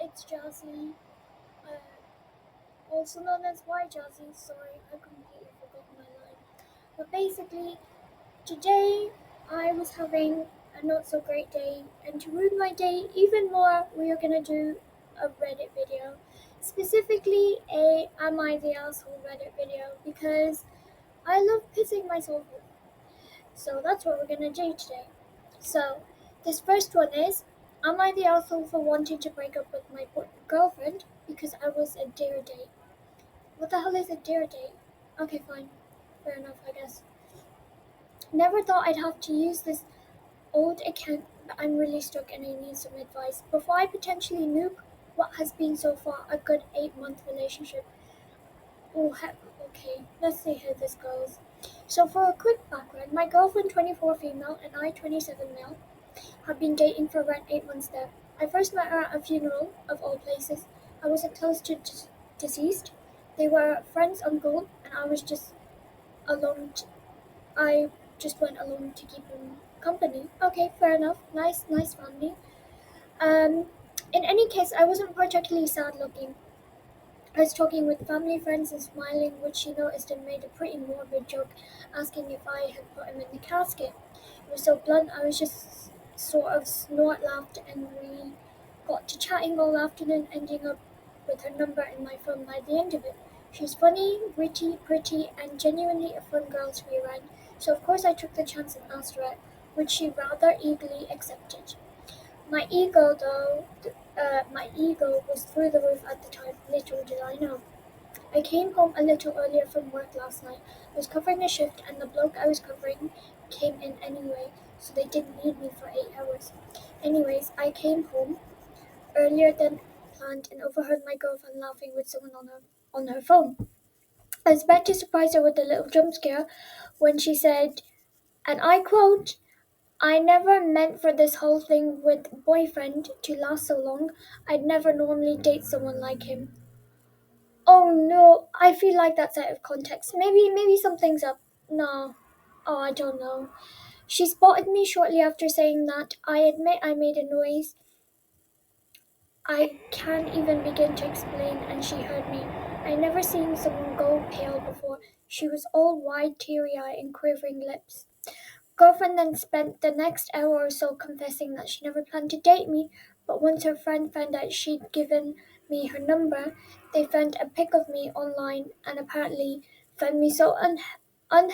it's Jazzy, uh, also known as Y Jazzy. Sorry, I completely forgot my line. But basically, today I was having a not so great day, and to ruin my day even more, we are gonna do a Reddit video. Specifically, a Am I the Asshole Reddit video because I love pissing myself off. So that's what we're gonna do today. So, this first one is Am I the asshole for wanting to break up with my girlfriend because I was a dare date? What the hell is a dare date? Okay, fine. Fair enough, I guess. Never thought I'd have to use this old account, but I'm really stuck and I need some advice. Before I potentially nuke what has been so far a good 8-month relationship. Oh, heck, okay, let's see how this goes. So, for a quick background, my girlfriend, 24 female, and I, 27 male, have been dating for around 8 months now. I first met her at a funeral, of all places. I wasn't close to deceased. They were friends' uncle, and I was just alone. I just went along to keep him company. Okay, fair enough. Nice family. Um, in any case, I wasn't particularly sad looking. I was talking with family friends and smiling, which she noticed and made a pretty morbid joke, asking if I had put him in the casket. It was so blunt, I was just sort of snort laughed, and we got to chatting all afternoon, ending up with her number in my phone by the end of it. She's funny, witty, pretty, and genuinely a fun girl to be around, so of course I took the chance and asked her out, which she rather eagerly accepted. My ego was through the roof at the time, little did I know. I came home a little earlier from work last night. I was covering a shift and the bloke I was covering came in anyway, so they didn't need me for 8 hours. Anyways, I came home earlier than planned and overheard my girlfriend laughing with someone on her phone. I was about to surprise her with a little jump scare when she said, and I quote, I never meant for this whole thing with boyfriend to last so long. I'd never normally date someone like him. Oh no, I feel like that's out of context. Maybe something's up. No. Oh, I don't know. She spotted me shortly after saying that. I admit I made a noise I can't even begin to explain, and she heard me. I never seen someone go pale before. She was all wide, teary-eyed, and quivering lips. Girlfriend then spent the next hour or so confessing that she never planned to date me, but once her friend found out she'd given me her number, they found a pic of me online and apparently found me un-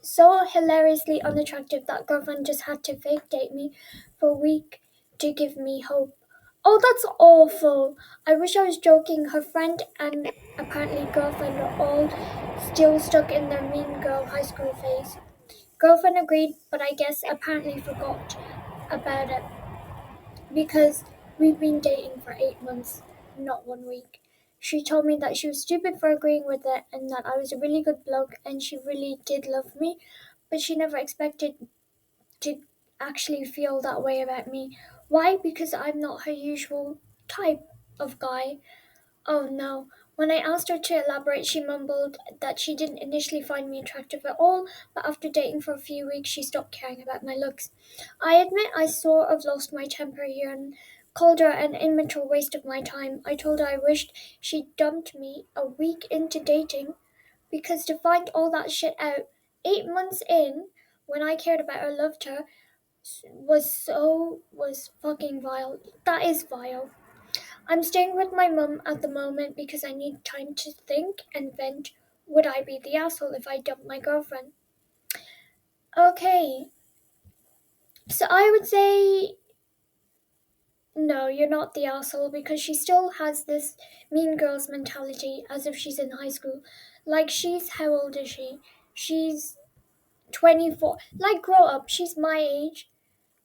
so hilariously unattractive that girlfriend just had to fake date me for a week to give me hope. Oh, that's awful. I wish I was joking. Her friend and apparently girlfriend are all still stuck in their mean girl high school phase. Girlfriend agreed, but I guess apparently forgot about it because we've been dating for 8 months, not 1 week. She told me that she was stupid for agreeing with it and that I was a really good bloke and she really did love me, but she never expected to actually feel that way about me. Why? Because I'm not her usual type of guy. Oh no. When I asked her to elaborate, she mumbled that she didn't initially find me attractive at all, but after dating for a few weeks, she stopped caring about my looks. I admit I sort of lost my temper here and called her an immature waste of my time. I told her I wished she'd dumped me a week into dating because to find all that shit out 8 months in, when I cared about her, loved her, was fucking vile. That is vile. I'm staying with my mum at the moment because I need time to think and vent. Would I be the asshole if I dumped my girlfriend? Okay, so I would say no, you're not the asshole because she still has this mean girls mentality as if she's in high school. Like, how old is she? She's 24. Like, grow up. She's my age.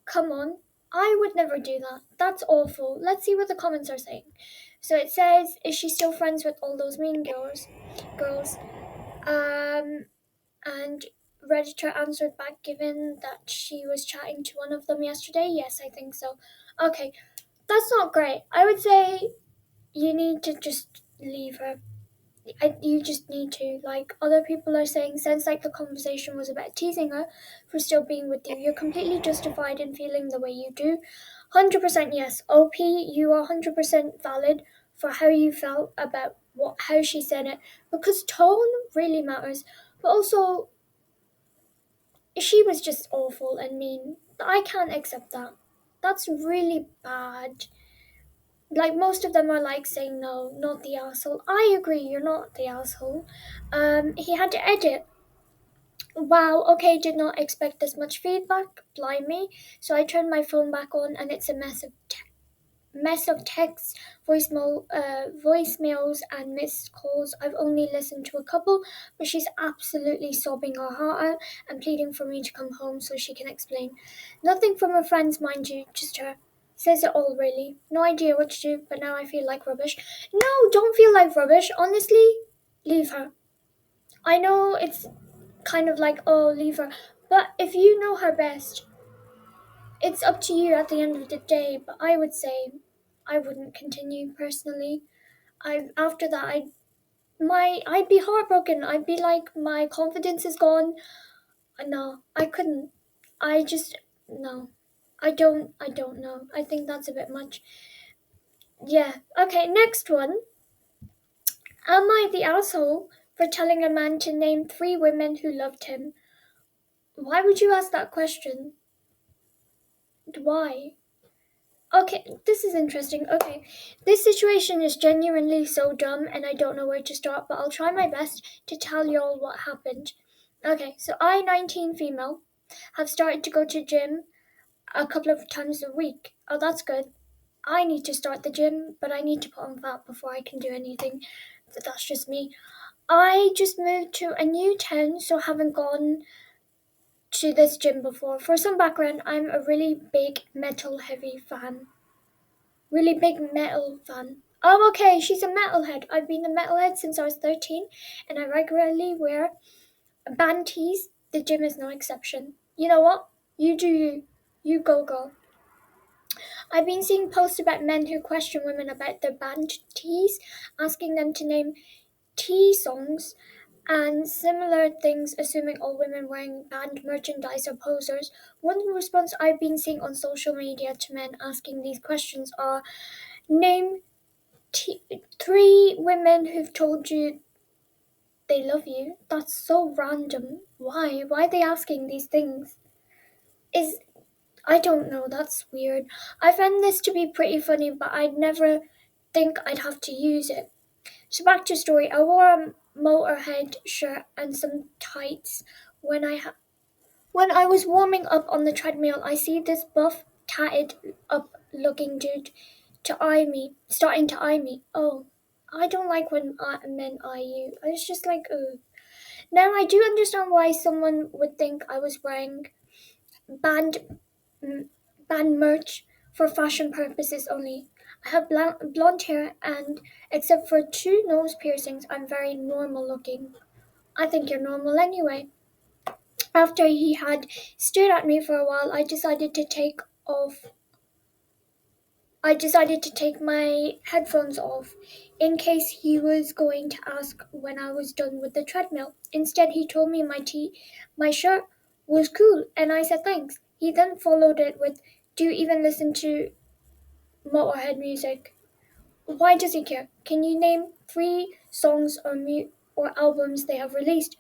Come on. I would never do that. That's awful. Let's see what the comments are saying. So it says, is she still friends with all those mean girls? Girls. And Redditor answered back, given that she was chatting to one of them yesterday. Yes, I think so. Okay, that's not great. I would say you need to just leave her. You just need to. Like other people are saying, sounds like the conversation was about teasing her for still being with you. You're completely justified in feeling the way you do. 100% yes. OP, you are 100% valid for how you felt about how she said it, because tone really matters. But also, she was just awful and mean. I can't accept that. That's really bad. Like, most of them are like saying no, not the asshole. I agree, you're not the asshole. He had to edit. Wow, okay, did not expect this much feedback. Blimey. So I turned my phone back on and it's a mess of texts, voicemails, and missed calls. I've only listened to a couple, but she's absolutely sobbing her heart out and pleading for me to come home so she can explain. Nothing from her friends, mind you, just her. Says it all, really. No idea what to do, but now I feel like rubbish. No, don't feel like rubbish. Honestly, leave her. I know it's kind of like, oh, leave her. But if you know her best, it's up to you at the end of the day. But I would say I wouldn't continue personally. I after that I'd be heartbroken. I'd be like, my confidence is gone. No, I couldn't. I just no. I don't know. I think that's a bit much. Yeah. Okay, next one. Am I the asshole for telling a man to name 3 women who loved him? Why would you ask that question? Why? Okay, this is interesting. Okay, this situation is genuinely so dumb and I don't know where to start, but I'll try my best to tell y'all what happened. Okay, so I, 19 female, have started to go to gym a couple of times a week. Oh, that's good. I need to start the gym, but I need to put on fat before I can do anything. But that's just me. I just moved to a new town, so haven't gone to this gym before. For some background, I'm a really big metal heavy fan. Really big metal fan. Oh, okay, she's a metalhead. I've been a metalhead since I was 13, and I regularly wear band tees. The gym is no exception. You know what? You do you. You go, girl. I've been seeing posts about men who question women about their band tees, asking them to name tea songs and similar things, assuming all women wearing band merchandise are posers. One response I've been seeing on social media to men asking these questions are, name 3 women who've told you they love you. That's so random. Why? Why are they asking these things? Is I don't know, that's weird. I found this to be pretty funny, but I'd never think I'd have to use it. So back to story. I wore a Motorhead shirt and some tights when I was warming up on the treadmill. I see this buff, tatted up looking dude starting to eye me. Oh, I don't like when men eye you. I was just like, ugh. Now I do understand why someone would think I was wearing band band merch for fashion purposes only. I have blonde hair, and except for 2 nose piercings, I'm very normal looking. I think you're normal anyway. After he had stared at me for a while, I decided to take my headphones off in case he was going to ask when I was done with the treadmill. Instead, he told me my shirt was cool, and I said thanks. He then followed it with, "Do you even listen to Motorhead music?" Why does he care? Can you name 3 songs or albums they have released?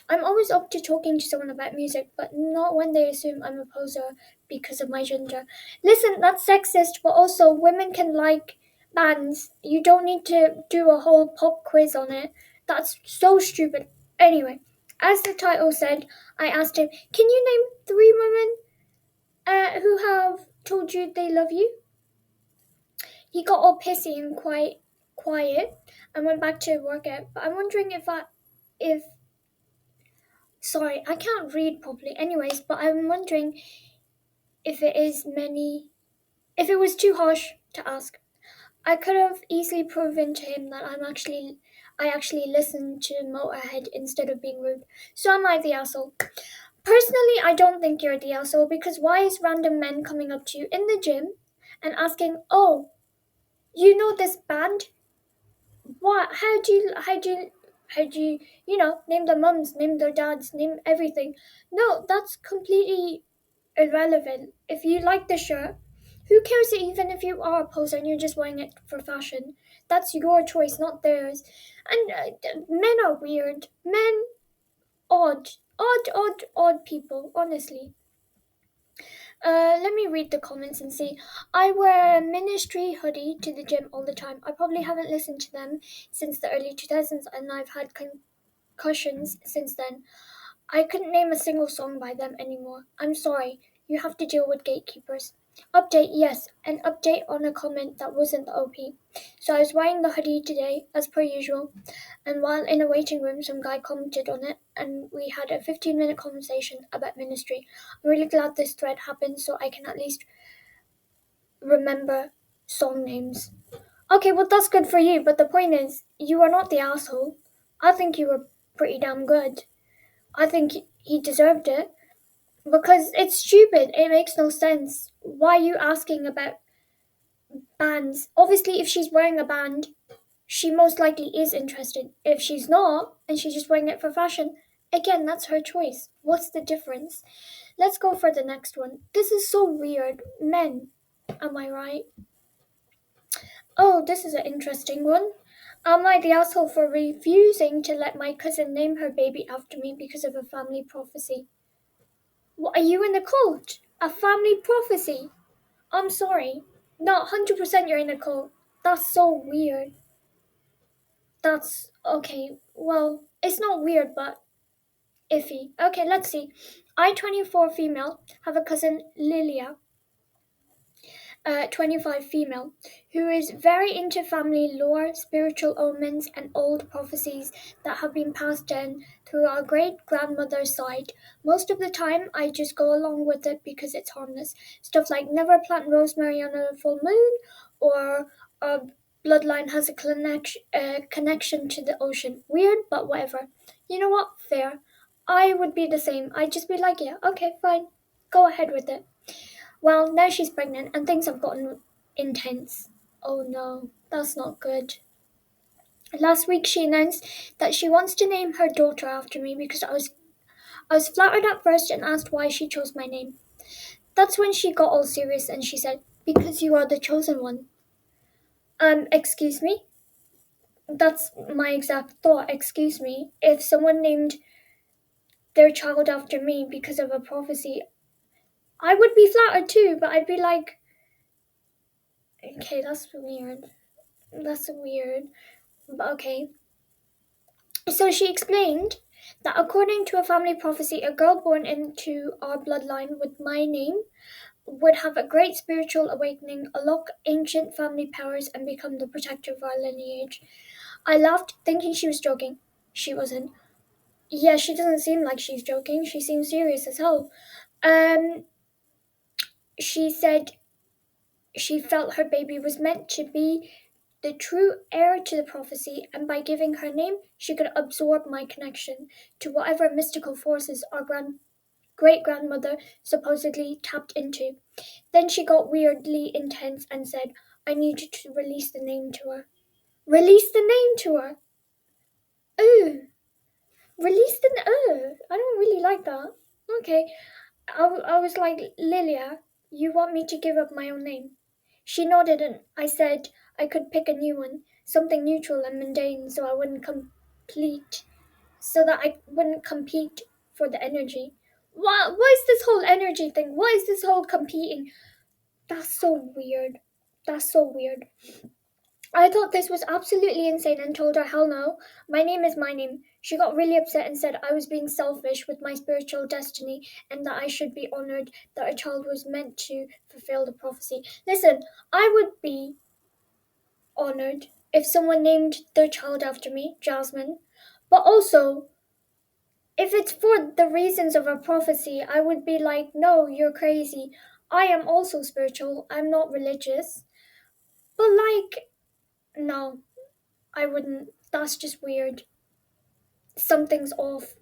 I'm always up to talking to someone about music, but not when they assume I'm a poser because of my gender. Listen, that's sexist, but also women can like bands. You don't need to do a whole pop quiz on it. That's so stupid. Anyway, as the title said, I asked him, "Can you name 3 women who have told you they love you?" He got all pissy and quite quiet and went back to workout. But I'm wondering if sorry, I can't read properly anyways, but I'm wondering if if it was too harsh to ask. I could have easily proven to him that I actually listened to Motorhead instead of being rude. So am I the asshole? Personally, I don't think you're the asshole, because why is random men coming up to you in the gym and asking, "Oh, you know this band? What? How do name their mums, name their dads, name everything?" No, that's completely irrelevant. If you like the shirt, Who cares even if you are a poser and you're just wearing it for fashion? That's your choice, not theirs. And men are weird. Men, odd people, honestly. Let me read the comments and see. I wear a ministry hoodie to the gym all the time. I probably haven't listened to them since the early 2000s, and I've had concussions since then. I couldn't name a single song by them anymore. I'm sorry. You have to deal with gatekeepers. Update, yes, an update on a comment that wasn't the OP. So I was wearing the hoodie today, as per usual, and while in a waiting room, some guy commented on it, and we had a 15-minute conversation about ministry. I'm really glad this thread happened so I can at least remember song names. Okay, well, that's good for you, but the point is, you are not the asshole. I think you were pretty damn good. I think he deserved it. Because it's stupid. It makes no sense. Why are you asking about bands? Obviously, if she's wearing a band, she most likely is interested. If she's not, and she's just wearing it for fashion, again, that's her choice. What's the difference? Let's go for the next one. This is so weird. Men. Am I right? Oh, this is an interesting one. Am I the asshole for refusing to let my cousin name her baby after me because of a family prophecy? What, are you in a cult? A family prophecy? I'm sorry. No, 100% you're in a cult. That's so weird. That's okay. Well, it's not weird, but iffy. Okay, let's see. I, 24 female, have a cousin, Lilia, 25 female, who is very into family lore, spiritual omens, and old prophecies that have been passed down through our great grandmother's side. Most of the time, I just go along with it because it's harmless. Stuff like never plant rosemary on a full moon, or a bloodline has a connection to the ocean. Weird, but whatever. You know what? Fair. I would be the same. I'd just be like, yeah, okay, fine. Go ahead with it. Well, now she's pregnant and things have gotten intense. Oh no, that's not good. Last week she announced that she wants to name her daughter after me because I was flattered at first and asked why she chose my name. That's when she got all serious and she said, "Because you are the chosen one." Excuse me? That's my exact thought, excuse me. If someone named their child after me because of a prophecy, I would be flattered too, but I'd be like, okay, that's weird. That's weird. But okay. So she explained that according to a family prophecy, a girl born into our bloodline with my name would have a great spiritual awakening, unlock ancient family powers, and become the protector of our lineage. I laughed, thinking she was joking. She wasn't. Yeah, she doesn't seem like she's joking. She seems serious as hell. Um, she said she felt her baby was meant to be the true heir to the prophecy, and by giving her name, she could absorb my connection to whatever mystical forces our great grandmother supposedly tapped into. Then she got weirdly intense and said, I need you to release the name to her. Release the name to her? Ooh, release the. I don't really like that. Okay, I was like, Lilia, you want me to give up my own name? She nodded and I said I could pick a new one, something neutral and mundane so that I wouldn't compete for the energy. Why is this whole energy thing? What is this whole competing? That's so weird. That's so weird. I thought this was absolutely insane and told her, hell no, my name is my name. She got really upset and said I was being selfish with my spiritual destiny and that I should be honored that a child was meant to fulfill the prophecy. Listen, I would be honored if someone named their child after me, Jasmine, but also if it's for the reasons of a prophecy, I would be like, no, you're crazy. I am also spiritual, I'm not religious. But like, no, I wouldn't. That's just weird. Something's off.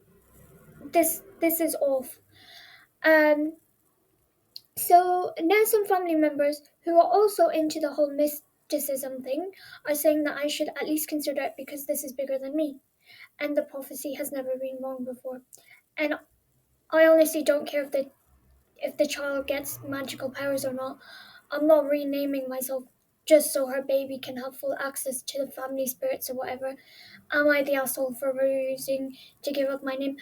This is off. Um so now some family members who are also into the whole mysticism thing are saying that I should at least consider it because this is bigger than me and the prophecy has never been wrong before. And I honestly don't care if the child gets magical powers or not. I'm not renaming myself just so her baby can have full access to the family spirits or whatever. Am I the asshole for refusing to give up my name?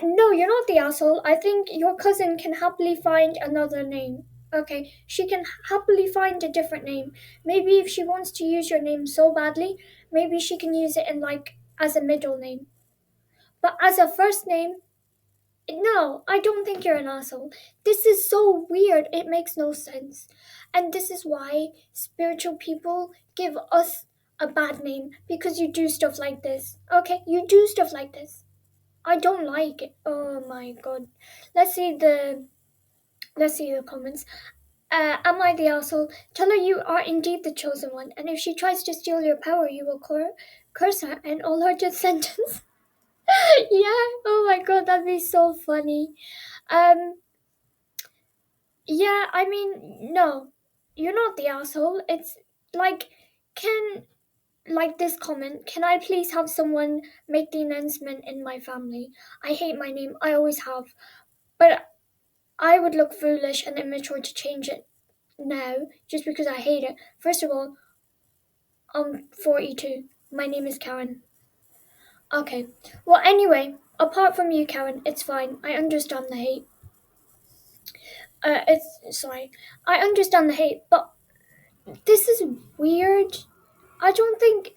No, you're not the asshole. I think your cousin can happily find another name. Okay, she can happily find a different name. Maybe if she wants to use your name so badly, maybe she can use it in like as a middle name. But as a first name, no, I don't think you're an asshole. This is so weird, it makes no sense. And this is why spiritual people give us a bad name because you do stuff like this. Okay, you do stuff like this. I don't like it. Oh my god. Let's see the let's see the comments. Am I the asshole? Tell her you are indeed the chosen one, and if she tries to steal your power, you will curse her and all her descendants. Yeah. Oh my god, that'd be so funny. Um. Yeah, I mean, no, you're not the asshole. It's like, can, like this comment, can I please have someone make the announcement in my family? I hate my name, I always have. But I would look foolish and immature to change it now just because I hate it. First of all, I'm 42. My name is Karen. Okay. Well, anyway, apart from you, Karen, it's fine. I understand the hate. Sorry. I understand the hate, but this is weird. I don't think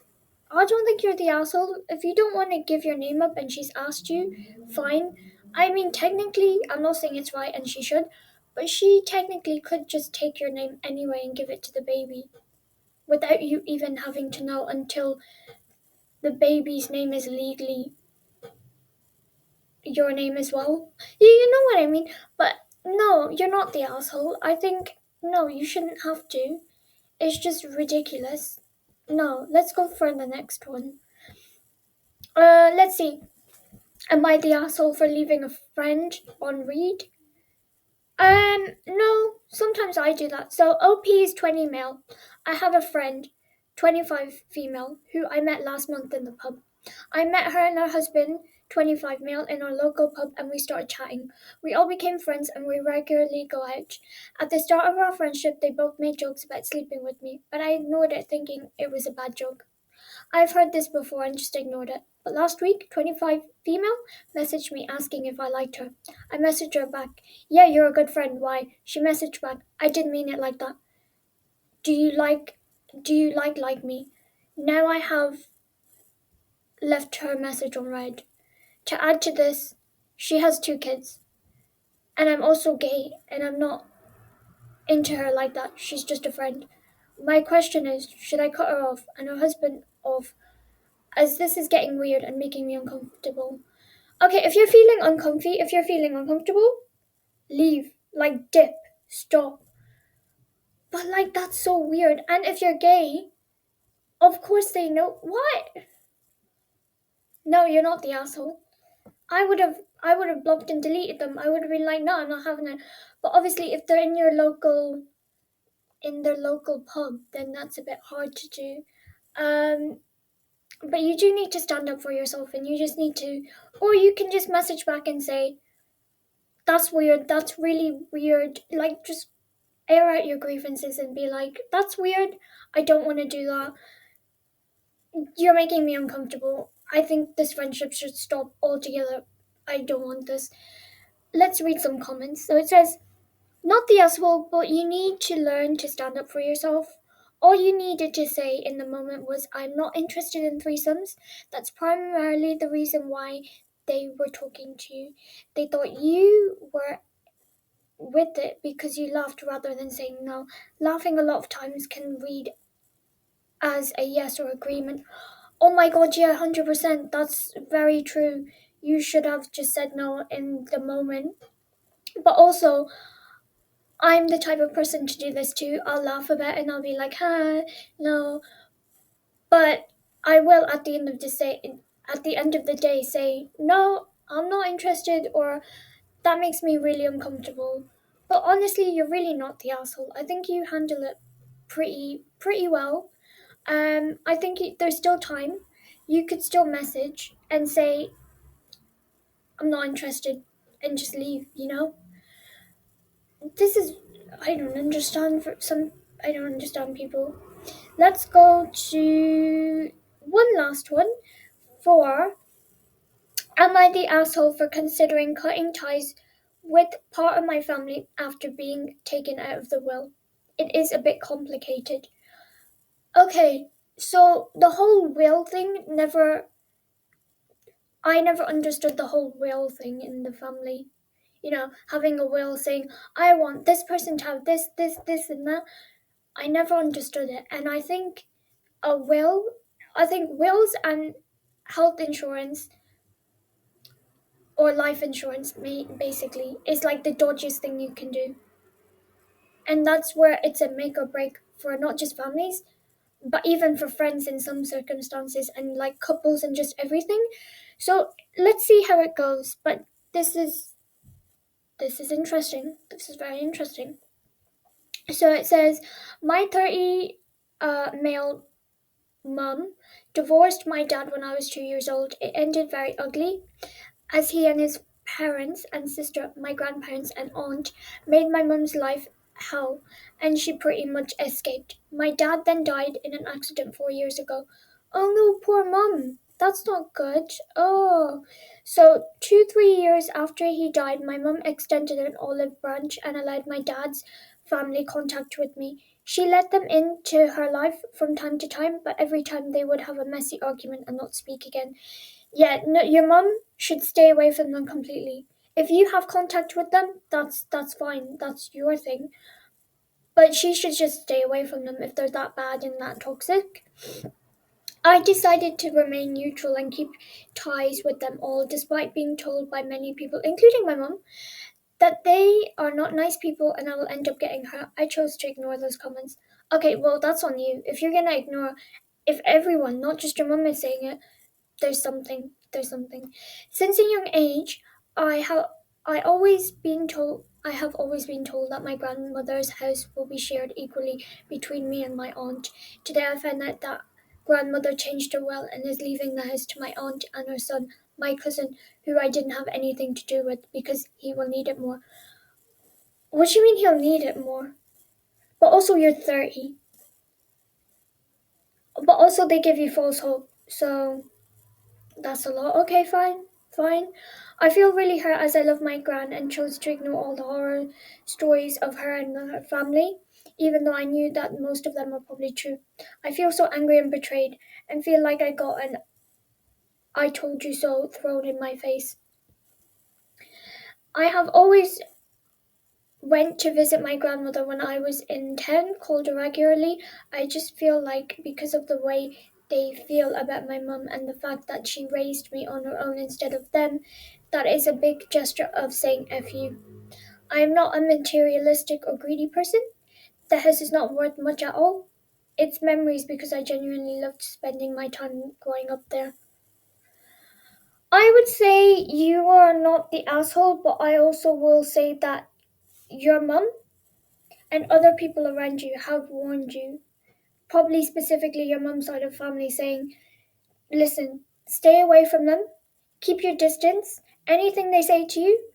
I don't think you're the asshole. If you don't want to give your name up and she's asked you, fine. I mean, technically, I'm not saying it's right and she should, but she technically could just take your name anyway and give it to the baby without you even having to know until the baby's name is legally your name as well. You know what I mean? But no, you're not the asshole. I think, no, you shouldn't have to. It's just ridiculous. No, let's go for the next one. Let's see. Am I the asshole for leaving a friend on read? No, sometimes I do that. So OP is 20 male. I have a friend, 25 female, who I met last month in the pub. I met her and her husband, 25 male, in our local pub and we started chatting. We all became friends and we regularly go out. At the start of our friendship, they both made jokes about sleeping with me, but I ignored it thinking it was a bad joke. I've heard this before and just ignored it. But last week, 25 female messaged me asking if I liked her. I messaged her back, "Yeah, you're a good friend. Why?" She messaged back, "I didn't mean it like that. Do you like like me?" Now I have left her message on read. To add to this, she has 2 kids. And I'm also gay and I'm not into her like that. She's just a friend. My question is, should I cut her off and her husband off, as this is getting weird and making me uncomfortable? Okay, if you're feeling uncomfortable, leave. Like, dip. Stop. But, like, that's so weird. And if you're gay, of course they know. What? No, you're not the asshole. I would have blocked and deleted them. I would have been like, no, I'm not having it. But obviously, if they're in their local pub, then that's a bit hard to do. Um, but you do need to stand up for yourself, and you just need to, or you can just message back and say, that's weird. That's really weird. Like, just air out your grievances and be like, that's weird. I don't want to do that. You're making me uncomfortable. I think this friendship should stop altogether. I don't want this. Let's read some comments. So it says, not the asshole, but you need to learn to stand up for yourself. All you needed to say in the moment was, I'm not interested in threesomes. That's primarily the reason why they were talking to you. They thought you were with it because you laughed rather than saying no. Laughing a lot of times can read as a yes or agreement. Oh my god, yeah, 100%. That's very true. You should have just said no in the moment. But also, I'm the type of person to do this too. I'll laugh about it and I'll be like, no. But I will at the end of the day say, no, I'm not interested, or that makes me really uncomfortable. But honestly, you're really not the asshole. I think you handle it pretty well. I think there's still time. You could still message and say, I'm not interested, and just leave. This is I don't understand for some. I don't understand people. Let's go to one last one. For am I the asshole for considering cutting ties with part of my family after being taken out of the will? It is a bit complicated. Okay, so the whole will thing never. I never understood the whole will thing in the family. Having a will saying, I want this person to have this, and that. I never understood it. And a will, I think wills and health insurance or life insurance, basically, is like the dodgiest thing you can do. And that's where it's a make or break for not just families, but even for friends in some circumstances and like couples and just everything. So let's see how it goes. But this is this is interesting. This is very interesting. So it says, my 30 male mum divorced my dad when I was 2 years old. It ended very ugly, as he and his parents and sister, my grandparents and aunt, made my mum's life hell, and she pretty much escaped. My dad then died in an accident 4 years ago. Oh no, poor mum. That's not good. Oh. So, 3 years after he died, my mum extended an olive branch and allowed my dad's family contact with me. She let them into her life from time to time, but every time they would have a messy argument and not speak again. Yeah, no, your mum should stay away from them completely. If you have contact with them, that's fine. That's your thing. But she should just stay away from them if they're that bad and that toxic. I decided to remain neutral and keep ties with them all, despite being told by many people, including my mum, that they are not nice people and I will end up getting hurt. I chose to ignore those comments. Okay, well, that's on you. If you're gonna ignore, if everyone, not just your mum, is saying it, there's something. Since a young age, I have I have always been told that my grandmother's house will be shared equally between me and my aunt. Today I found out that grandmother changed her will and is leaving the house to my aunt and her son, my cousin, who I didn't have anything to do with because he will need it more. What do you mean he'll need it more? But also you're 30. But also they give you false hope. So that's a lot. Okay, fine, fine. I feel really hurt as I love my gran and chose to ignore all the horror stories of her and her family, even though I knew that most of them were probably true. I feel so angry and betrayed and feel like I got an I told you so thrown in my face. I have always went to visit my grandmother when I was in town, called her regularly. I just feel like because of the way they feel about my mum and the fact that she raised me on her own instead of them, that is a big gesture of saying F you. I am not a materialistic or greedy person. The house is not worth much at all. It's memories because I genuinely loved spending my time growing up there. I would say you are not the asshole, but I also will say that your mum and other people around you have warned you, probably specifically your mum's side of family, saying, listen, stay away from them, keep your distance, anything they say to you,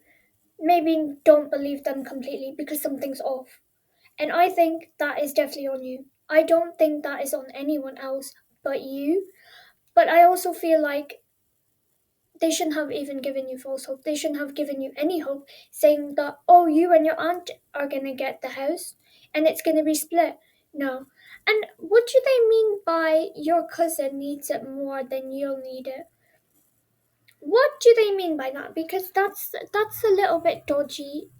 maybe don't believe them completely because something's off. And I think that is definitely on you. I don't think that is on anyone else but you. But I also feel like they shouldn't have even given you false hope. They shouldn't have given you any hope, saying that, oh, you and your aunt are going to get the house and it's going to be split. No. And what do they mean by your cousin needs it more than you'll need it? What do they mean by that? Because that's a little bit dodgy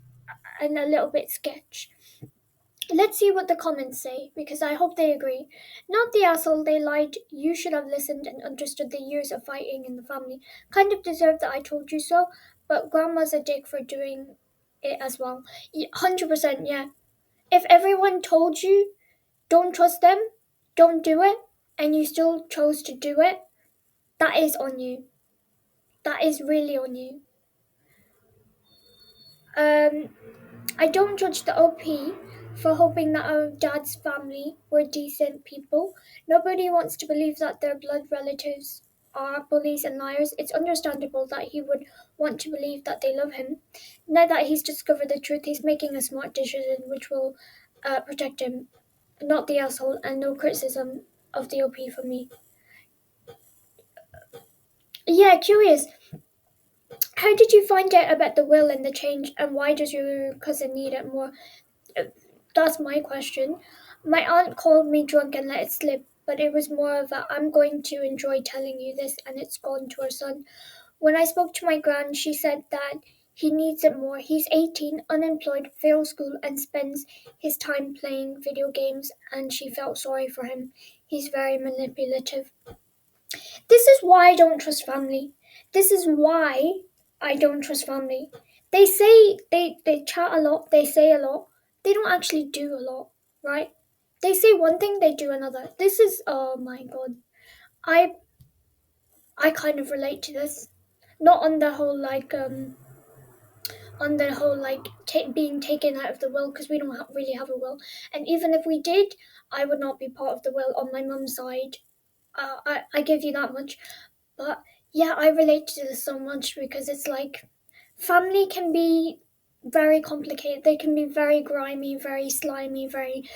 and a little bit sketch. Let's see what the comments say, because I hope they agree. Not the asshole, they lied. You should have listened and understood the years of fighting in the family. Kind of deserved that I told you so, but grandma's a dick for doing it as well. 100%, yeah. If everyone told you, don't trust them, don't do it, and you still chose to do it, that is on you. That is really on you. Um, I don't judge the OP for hoping that our dad's family were decent people. Nobody wants to believe that their blood relatives are bullies and liars, it's understandable that he would want to believe that they love him. Now that he's discovered the truth, he's making a smart decision which will protect him, not the asshole, and no criticism of the OP from me. Yeah, curious. How did you find out about the will and the change, and why does your cousin need it more? Uh, That's my question. My aunt called me drunk and let it slip, but it was more of a I'm going to enjoy telling you this, and it's gone to her son. When I spoke to my gran, she said that he needs it more. He's 18, unemployed, fails school, and spends his time playing video games, and she felt sorry for him. He's very manipulative. This is why I don't trust family. This is why I don't trust family. They say they chat a lot, they say a lot. They don't actually do a lot, right? They say one thing, they do another. This is oh my god. I I kind of relate to this. Not on the whole being taken out of the will because we don't really have a will. And even if we did, I would not be part of the will on my mum's side. I give you that much. But yeah, I relate to this so much because it's like family can be very complicated. They can be very grimy, very slimy, very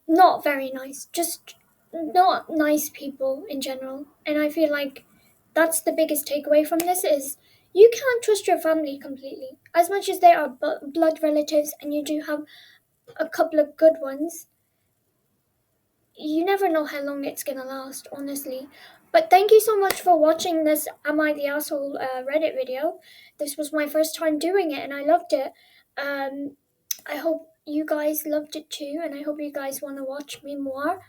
not very nice. Just not nice people in general. And I feel like that's the biggest takeaway from this is you can't trust your family completely. As much as they are blood relatives and you do have a couple of good ones, you never know how long it's gonna last, honestly. But thank you so much for watching this Am I the Asshole Reddit video. This was my first time doing it and I loved it. I hope you guys loved it too, and I hope you guys want to watch me more.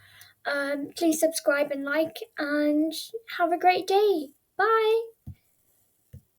Please subscribe and like, and have a great day. Bye.